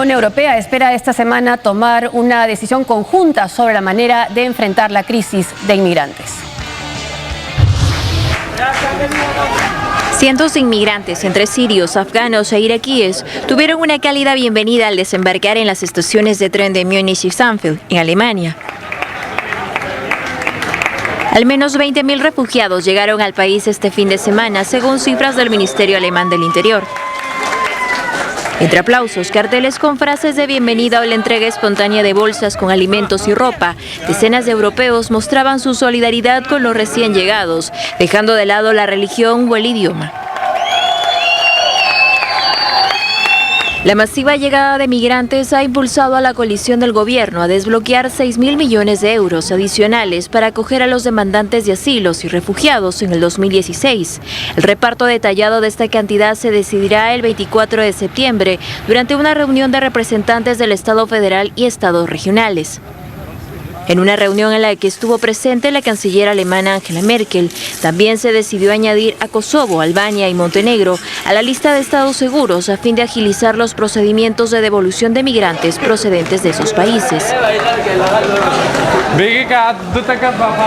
Unión Europea espera esta semana tomar una decisión conjunta sobre la manera de enfrentar la crisis de inmigrantes. Cientos de inmigrantes, entre sirios, afganos e iraquíes, tuvieron una cálida bienvenida al desembarcar en las estaciones de tren de Múnich y Sanfeld, en Alemania. Al menos 20.000 refugiados llegaron al país este fin de semana, según cifras del Ministerio Alemán del Interior. Entre aplausos, carteles con frases de bienvenida o la entrega espontánea de bolsas con alimentos y ropa, decenas de europeos mostraban su solidaridad con los recién llegados, dejando de lado la religión o el idioma. La masiva llegada de migrantes ha impulsado a la coalición del gobierno a desbloquear 6.000 millones de euros adicionales para acoger a los demandantes de asilos y refugiados en el 2016. El reparto detallado de esta cantidad se decidirá el 24 de septiembre durante una reunión de representantes del Estado federal y estados regionales. En una reunión en la que estuvo presente la canciller alemana Angela Merkel, también se decidió añadir a Kosovo, Albania y Montenegro a la lista de estados seguros a fin de agilizar los procedimientos de devolución de migrantes procedentes de esos países.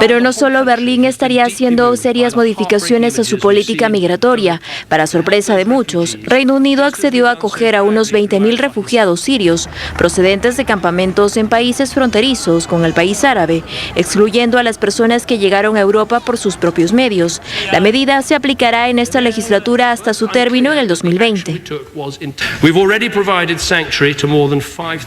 Pero no solo Berlín estaría haciendo serias modificaciones a su política migratoria. Para sorpresa de muchos, Reino Unido accedió a acoger a unos 20.000 refugiados sirios procedentes de campamentos en países fronterizos con el país árabe, excluyendo a las personas que llegaron a Europa por sus propios medios. La medida se aplicará en esta legislatura hasta su término en el 2020.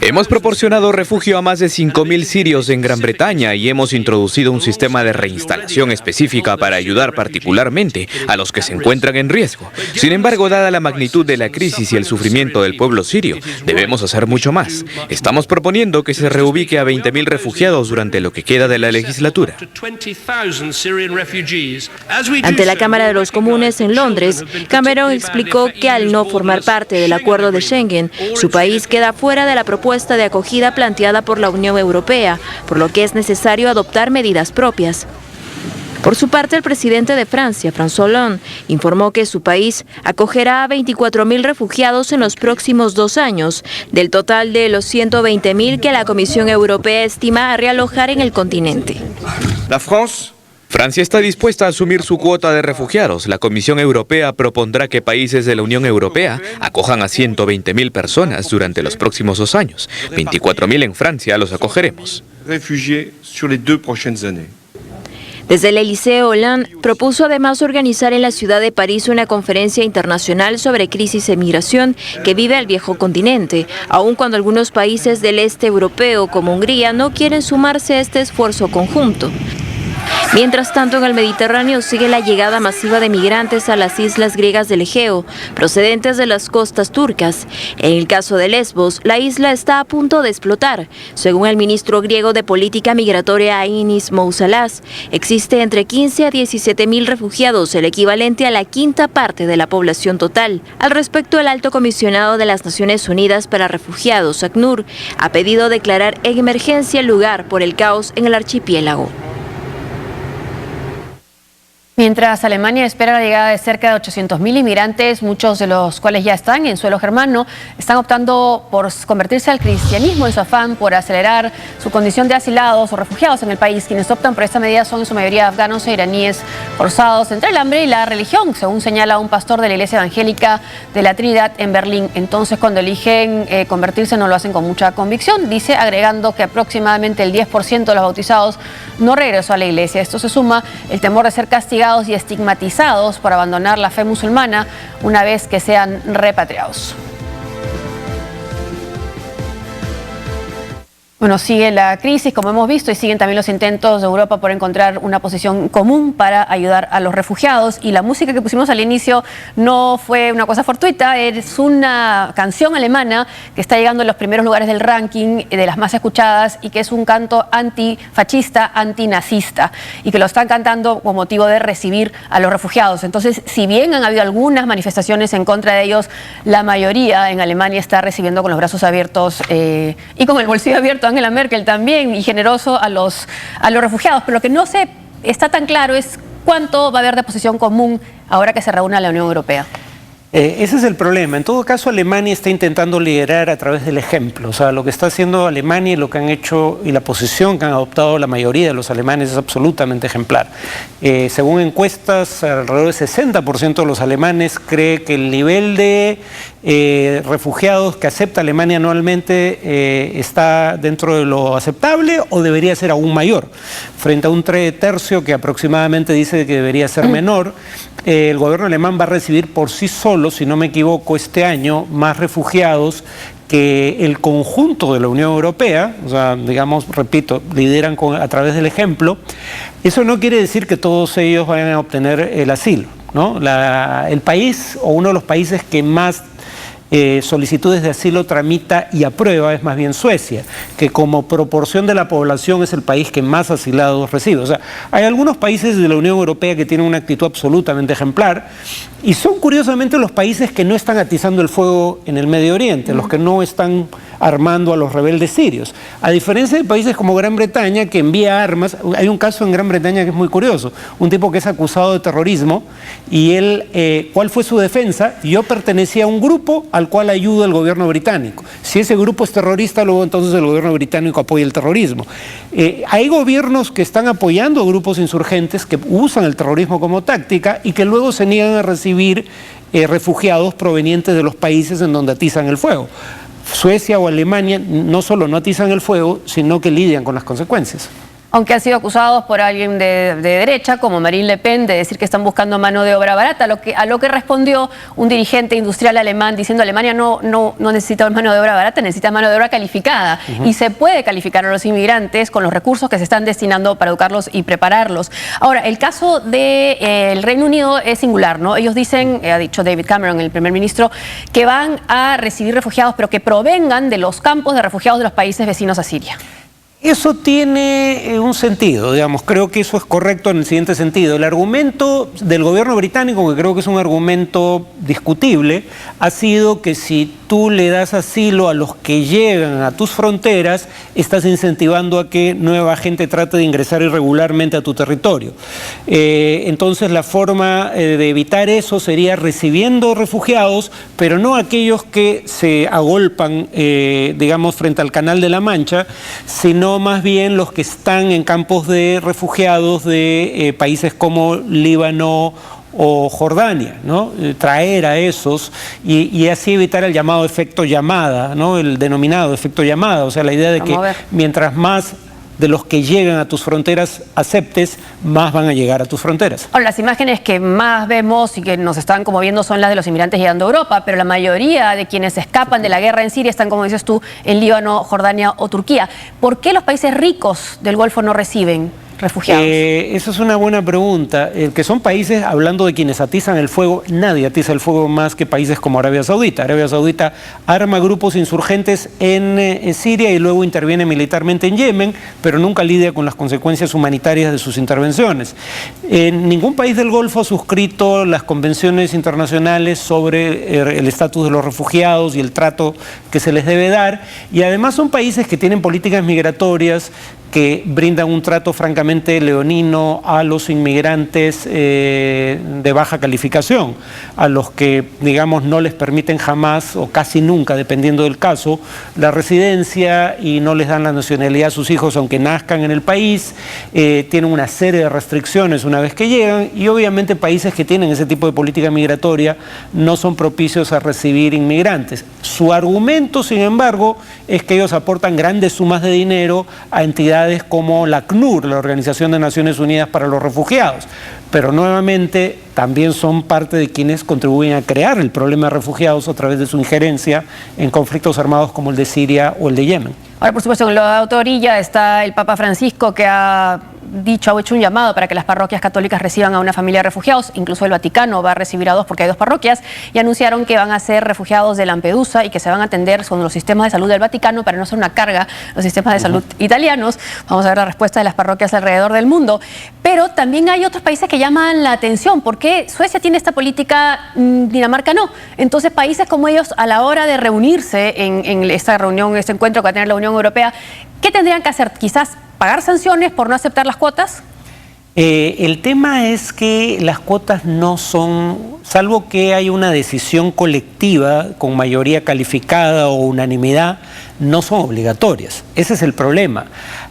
Hemos proporcionado refugio a más de 5.000 sirios en Gran Bretaña y hemos introducido un sistema de reinstalación específica para ayudar particularmente a los que se encuentran en riesgo. Sin embargo, dada la magnitud de la crisis y el sufrimiento del pueblo sirio, debemos hacer mucho más. Estamos proponiendo que se reubique a 20.000 refugiados durante lo que queda de la legislatura. Ante la Cámara de los Comunes en Londres, Cameron explicó que al no formar parte del acuerdo de Schengen, su país queda fuera de la propuesta de acogida planteada por la Unión Europea, por lo que es necesario adoptar medidas propias. Por su parte, el presidente de Francia, François Hollande, informó que su país acogerá a 24.000 refugiados en los próximos 2 años, del total de los 120.000 que la Comisión Europea estima a realojar en el continente. Francia está dispuesta a asumir su cuota de refugiados. La Comisión Europea propondrá que países de la Unión Europea acojan a 120.000 personas durante los próximos 2 años. 24.000 en Francia los acogeremos. Desde el Elysée, Hollande propuso además organizar en la ciudad de París una conferencia internacional sobre crisis de migración que vive el viejo continente, aun cuando algunos países del este europeo como Hungría no quieren sumarse a este esfuerzo conjunto. Mientras tanto, en el Mediterráneo sigue la llegada masiva de migrantes a las islas griegas del Egeo, procedentes de las costas turcas. En el caso de Lesbos, la isla está a punto de explotar. Según el ministro griego de Política Migratoria Ainis Moussalas, existe entre 15 a 17.000 refugiados, el equivalente a la quinta parte de la población total. Al respecto, el alto comisionado de las Naciones Unidas para Refugiados, ACNUR, ha pedido declarar en emergencia el lugar por el caos en el archipiélago. Mientras Alemania espera la llegada de cerca de 800.000 inmigrantes, muchos de los cuales ya están en suelo germano, están optando por convertirse al cristianismo en su afán por acelerar su condición de asilados o refugiados en el país. Quienes optan por esta medida son en su mayoría afganos e iraníes forzados entre el hambre y la religión, según señala un pastor de la iglesia evangélica de la Trinidad en Berlín. Entonces, cuando eligen convertirse, no lo hacen con mucha convicción, dice, agregando que aproximadamente el 10% de los bautizados no regresó a la iglesia. Esto se suma el temor de ser castigados y estigmatizados por abandonar la fe musulmana una vez que sean repatriados. Bueno, sigue la crisis, como hemos visto, y siguen también los intentos de Europa por encontrar una posición común para ayudar a los refugiados. Y la música que pusimos al inicio no fue una cosa fortuita, es una canción alemana que está llegando a los primeros lugares del ranking de las más escuchadas y que es un canto antifascista, antinazista, y que lo están cantando con motivo de recibir a los refugiados. Entonces, si bien han habido algunas manifestaciones en contra de ellos, la mayoría en Alemania está recibiendo con los brazos abiertos y con el bolsillo abierto Angela Merkel también, y generoso a los refugiados. Pero lo que no se está tan claro es cuánto va a haber de posición común ahora que se reúna la Unión Europea. Ese es el problema. En todo caso, Alemania está intentando liderar a través del ejemplo. O sea, lo que está haciendo Alemania y lo que han hecho y la posición que han adoptado la mayoría de los alemanes es absolutamente ejemplar. Según encuestas, alrededor del 60% de los alemanes cree que el nivel de refugiados que acepta Alemania anualmente está dentro de lo aceptable o debería ser aún mayor, frente a un tercio que aproximadamente dice que debería ser menor. El gobierno alemán va a recibir por sí solo, si no me equivoco, este año más refugiados que el conjunto de la Unión Europea. O sea, digamos, repito, lideran a través del ejemplo. Eso no quiere decir que todos ellos vayan a obtener el asilo, ¿no? El país o uno de los países que más solicitudes de asilo tramita y aprueba es más bien Suecia, que como proporción de la población es el país que más asilados recibe. O sea, hay algunos países de la Unión Europea que tienen una actitud absolutamente ejemplar y son curiosamente los países que no están atizando el fuego en el Medio Oriente, los que no están armando a los rebeldes sirios. A diferencia de países como Gran Bretaña, que envía armas. Hay un caso en Gran Bretaña que es muy curioso, un tipo que es acusado de terrorismo y él, ¿cuál fue su defensa? Yo pertenecía a un grupo al cual ayuda el gobierno británico. Si ese grupo es terrorista, luego entonces el gobierno británico apoya el terrorismo. Hay gobiernos que están apoyando a grupos insurgentes que usan el terrorismo como táctica y que luego se niegan a recibir refugiados provenientes de los países en donde atizan el fuego. Suecia o Alemania no solo no atizan el fuego, sino que lidian con las consecuencias. Aunque han sido acusados por alguien de derecha, como Marine Le Pen, de decir que están buscando mano de obra barata, a lo que respondió un dirigente industrial alemán diciendo Alemania no necesita mano de obra barata, necesita mano de obra calificada. Y se puede calificar a los inmigrantes con los recursos que se están destinando para educarlos y prepararlos. Ahora, el caso del Reino Unido es singular, ¿no? Ellos dicen, ha dicho David Cameron, el primer ministro, que van a recibir refugiados, pero que provengan de los campos de refugiados de los países vecinos a Siria. Eso tiene un sentido, digamos, creo que eso es correcto en el siguiente sentido. El argumento del gobierno británico, que creo que es un argumento discutible, ha sido que si tú le das asilo a los que llegan a tus fronteras, estás incentivando a que nueva gente trate de ingresar irregularmente a tu territorio. Entonces la forma de evitar eso sería recibiendo refugiados, pero no aquellos que se agolpan, digamos, frente al Canal de la Mancha, sino más bien los que están en campos de refugiados de países como Líbano o Jordania, ¿no? Traer a esos y así evitar el llamado efecto llamada, ¿no? El denominado efecto llamada, o sea, la idea de que mientras más de los que llegan a tus fronteras aceptes, más van a llegar a tus fronteras. Ahora, las imágenes que más vemos y que nos están conmoviendo son las de los inmigrantes llegando a Europa, pero la mayoría de quienes escapan de la guerra en Siria están, como dices tú, en Líbano, Jordania o Turquía. ¿Por qué los países ricos del Golfo no reciben refugiados? Esa es una buena pregunta. Que son países, hablando de quienes atizan el fuego, nadie atiza el fuego más que países como Arabia Saudita. Arabia Saudita arma grupos insurgentes en Siria y luego interviene militarmente en Yemen, pero nunca lidia con las consecuencias humanitarias de sus intervenciones. Ningún país del Golfo ha suscrito las convenciones internacionales sobre el estatus de los refugiados y el trato que se les debe dar, y además son países que tienen políticas migratorias que brindan un trato francamente leonino a los inmigrantes de baja calificación, a los que, digamos, no les permiten jamás o casi nunca, dependiendo del caso, la residencia y no les dan la nacionalidad a sus hijos aunque nazcan en el país. Tienen una serie de restricciones una vez que llegan y obviamente países que tienen ese tipo de política migratoria no son propicios a recibir inmigrantes. Su argumento, sin embargo, es que ellos aportan grandes sumas de dinero a entidades como la ACNUR, la Organización de Naciones Unidas para los Refugiados, pero nuevamente también son parte de quienes contribuyen a crear el problema de refugiados a través de su injerencia en conflictos armados como el de Siria o el de Yemen. Ahora, por supuesto, en la otra orilla está el Papa Francisco, que ha hecho un llamado para que las parroquias católicas reciban a una familia de refugiados. Incluso el Vaticano va a recibir a 2 porque hay 2 parroquias, y anunciaron que van a ser refugiados de Lampedusa y que se van a atender con los sistemas de salud del Vaticano para no ser una carga los sistemas de salud italianos. Vamos a ver la respuesta de las parroquias alrededor del mundo. Pero también hay otros países que llaman la atención. ¿Por qué Suecia tiene esta política, Dinamarca no? Entonces, países como ellos, a la hora de reunirse en esta reunión, este encuentro que va a tener la Unión Europea, ¿qué tendrían que hacer? Quizás pagar sanciones por no aceptar las cuotas. El tema es que las cuotas no son, salvo que hay una decisión colectiva con mayoría calificada o unanimidad, no son obligatorias. Ese es el problema.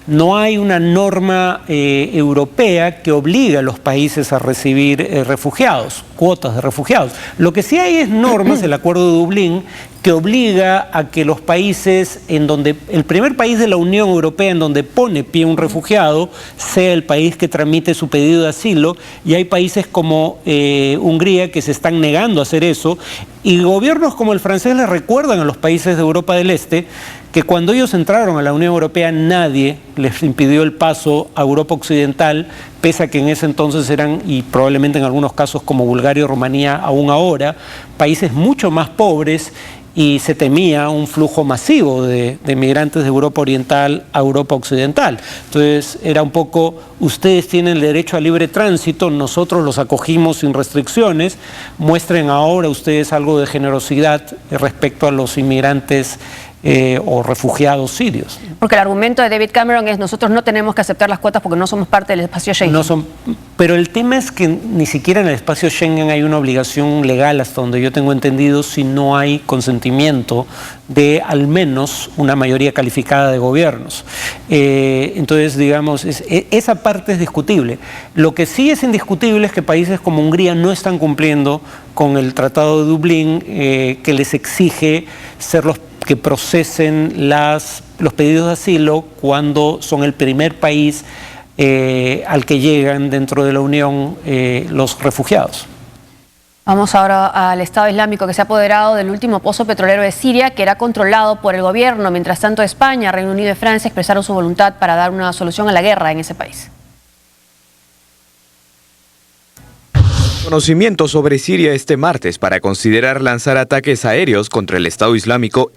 No hay una norma europea que obligue a los países a recibir refugiados, cuotas de refugiados. Lo que sí hay es normas, el Acuerdo de Dublín, que obliga a que los países en donde, el primer país de la Unión Europea en donde pone pie un refugiado, sea el país que tramite su pedido de asilo, y hay países como Hungría que se están negando a hacer eso, y gobiernos como el francés les recuerdan a los países de Europa del Este que cuando ellos entraron a la Unión Europea nadie les impidió el paso a Europa Occidental, pese a que en ese entonces eran, y probablemente en algunos casos como Bulgaria o Rumanía aún ahora, países mucho más pobres, y se temía un flujo masivo de migrantes de Europa Oriental a Europa Occidental. Entonces era un poco, ustedes tienen el derecho a libre tránsito, nosotros los acogimos sin restricciones, muestren ahora ustedes algo de generosidad respecto a los inmigrantes o refugiados sirios. Porque el argumento de David Cameron es nosotros no tenemos que aceptar las cuotas porque no somos parte del espacio Schengen. No son, pero el tema es que ni siquiera en el espacio Schengen hay una obligación legal, hasta donde yo tengo entendido, si no hay consentimiento de al menos una mayoría calificada de gobiernos. Entonces, digamos, esa parte es discutible. Lo que sí es indiscutible es que países como Hungría no están cumpliendo con el Tratado de Dublín, que les exige ser los que procesen los pedidos de asilo cuando son el primer país al que llegan dentro de la Unión los refugiados. Vamos ahora al Estado Islámico, que se ha apoderado del último pozo petrolero de Siria, que era controlado por el gobierno. Mientras tanto, España, Reino Unido y Francia expresaron su voluntad para dar una solución a la guerra en ese país. Conocimiento sobre Siria este martes para considerar lanzar ataques aéreos contra el Estado Islámico